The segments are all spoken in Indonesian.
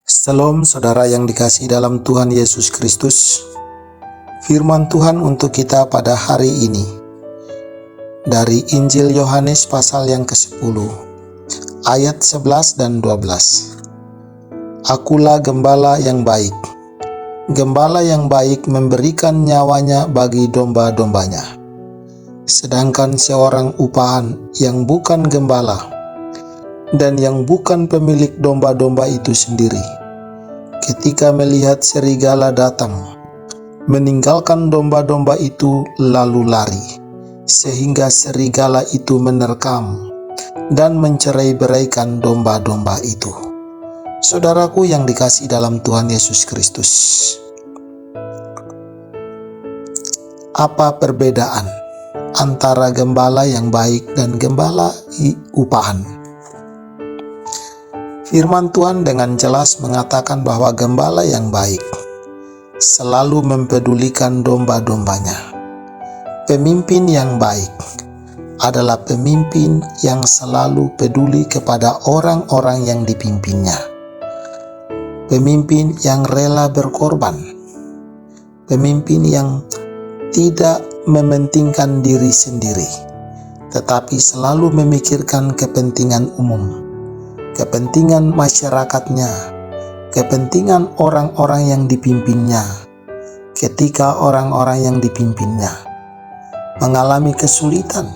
Shalom saudara yang dikasihi dalam Tuhan Yesus Kristus. Firman Tuhan untuk kita pada hari ini dari Injil Yohanes pasal yang ke-10 ayat 11 dan 12. Akulah gembala yang baik. Gembala yang baik memberikan nyawanya bagi domba-dombanya. Sedangkan seorang upahan yang bukan gembala dan yang bukan pemilik domba-domba itu sendiri, ketika melihat serigala datang, meninggalkan domba-domba itu lalu lari, sehingga serigala itu menerkam dan mencerai-beraikan domba-domba itu. Saudaraku yang dikasihi dalam Tuhan Yesus Kristus, apa perbedaan antara gembala yang baik dan gembala upahan? Firman Tuhan dengan jelas mengatakan bahwa gembala yang baik selalu mempedulikan domba-dombanya. Pemimpin yang baik adalah pemimpin yang selalu peduli kepada orang-orang yang dipimpinnya. Pemimpin yang rela berkorban. Pemimpin yang tidak mementingkan diri sendiri, tetapi selalu memikirkan kepentingan umum, kepentingan masyarakatnya, kepentingan orang-orang yang dipimpinnya. Ketika orang-orang yang dipimpinnya mengalami kesulitan,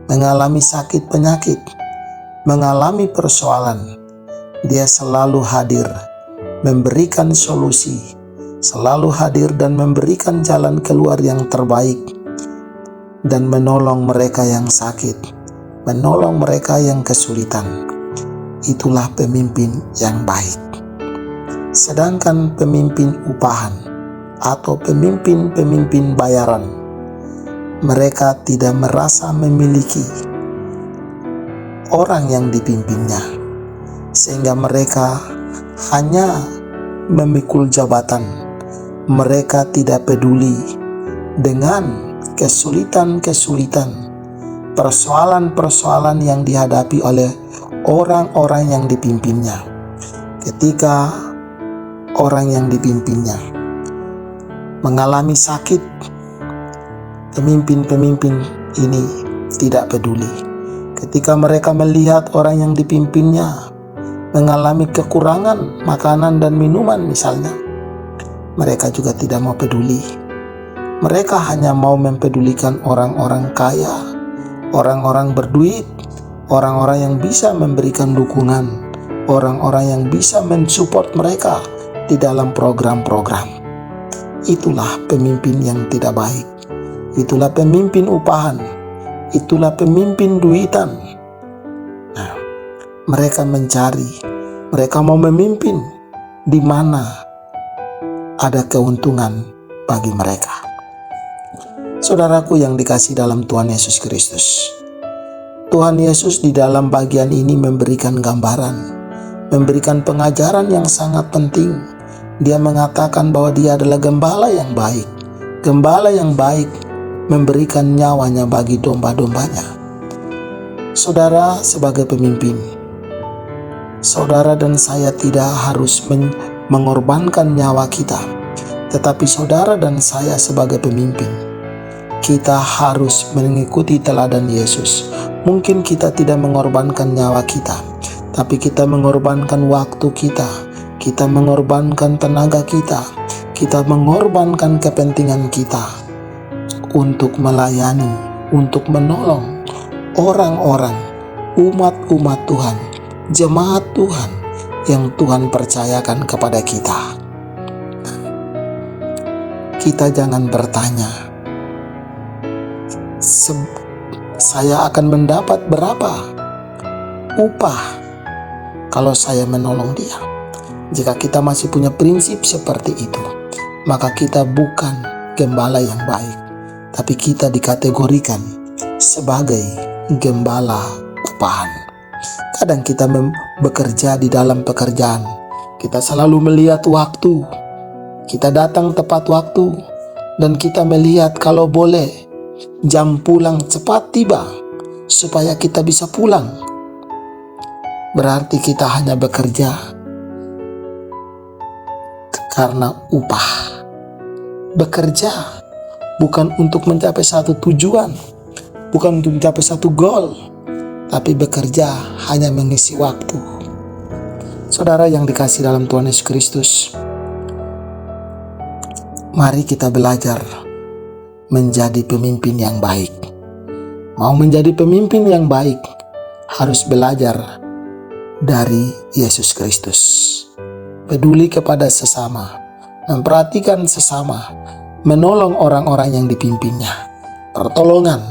mengalami sakit penyakit, mengalami persoalan, dia selalu hadir, memberikan solusi, selalu hadir dan memberikan jalan keluar yang terbaik, dan menolong mereka yang sakit, menolong mereka yang kesulitan. Itulah pemimpin yang baik. Sedangkan pemimpin upahan atau pemimpin-pemimpin bayaran, mereka tidak merasa memiliki orang yang dipimpinnya, sehingga mereka hanya memikul jabatan. Mereka tidak peduli dengan kesulitan-kesulitan, persoalan-persoalan yang dihadapi oleh orang-orang yang dipimpinnya. Ketika orang yang dipimpinnya mengalami sakit, pemimpin-pemimpin ini tidak peduli. Ketika mereka melihat orang yang dipimpinnya mengalami kekurangan makanan dan minuman misalnya, mereka juga tidak mau peduli. Mereka hanya mau mempedulikan orang-orang kaya, orang-orang berduit, orang-orang yang bisa memberikan dukungan, orang-orang yang bisa mensupport mereka di dalam program-program. Itulah pemimpin yang tidak baik. Itulah pemimpin upahan. Itulah pemimpin duitan. Nah, mereka mencari, mereka mau memimpin di mana ada keuntungan bagi mereka. Saudaraku yang dikasihi dalam Tuhan Yesus Kristus, Tuhan Yesus di dalam bagian ini memberikan gambaran, memberikan pengajaran yang sangat penting. Dia mengatakan bahwa dia adalah gembala yang baik. Gembala yang baik memberikan nyawanya bagi domba-dombanya. Saudara sebagai pemimpin, saudara dan saya tidak harus mengorbankan nyawa kita, tetapi saudara dan saya sebagai pemimpin, kita harus mengikuti teladan Yesus. Mungkin kita tidak mengorbankan nyawa kita, tapi kita mengorbankan waktu kita mengorbankan tenaga kita mengorbankan kepentingan kita untuk melayani, untuk menolong orang-orang, umat-umat Tuhan, jemaat Tuhan yang Tuhan percayakan kepada kita. Kita jangan bertanya, saya akan mendapat berapa upah kalau saya menolong dia. Jika kita masih punya prinsip seperti itu, maka kita bukan gembala yang baik, tapi kita dikategorikan sebagai gembala upahan. Kadang kita bekerja di dalam pekerjaan, kita selalu melihat waktu, kita datang tepat waktu, dan kita melihat kalau boleh jam pulang cepat tiba supaya kita bisa pulang. Berarti kita hanya bekerja karena upah. Bekerja bukan untuk mencapai satu tujuan, bukan untuk mencapai satu goal, tapi bekerja hanya mengisi waktu. Saudara yang dikasihi dalam Tuhan Yesus Kristus, mari kita belajar menjadi pemimpin yang baik. Mau menjadi pemimpin yang baik, harus belajar dari Yesus Kristus. Peduli kepada sesama, memperhatikan sesama, menolong orang-orang yang dipimpinnya. Pertolongan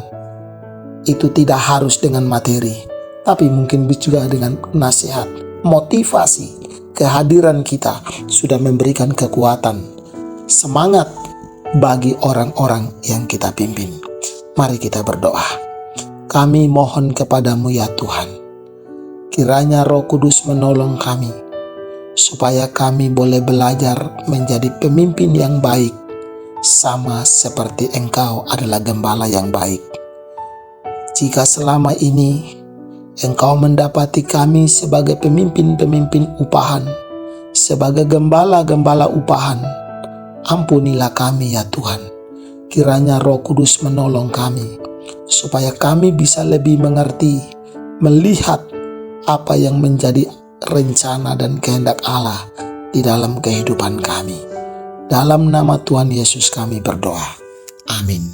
itu tidak harus dengan materi, tapi mungkin juga dengan nasihat, motivasi. Kehadiran kita sudah memberikan kekuatan, semangat bagi orang-orang yang kita pimpin. Mari kita berdoa. Kami mohon kepadamu ya Tuhan, kiranya Roh Kudus menolong kami, supaya kami boleh belajar menjadi pemimpin yang baik, sama seperti Engkau adalah gembala yang baik. Jika selama ini Engkau mendapati kami sebagai pemimpin-pemimpin upahan, sebagai gembala-gembala upahan, ampunilah kami ya Tuhan. Kiranya Roh Kudus menolong kami, supaya kami bisa lebih mengerti, melihat apa yang menjadi rencana dan kehendak Allah di dalam kehidupan kami. Dalam nama Tuhan Yesus kami berdoa. Amin.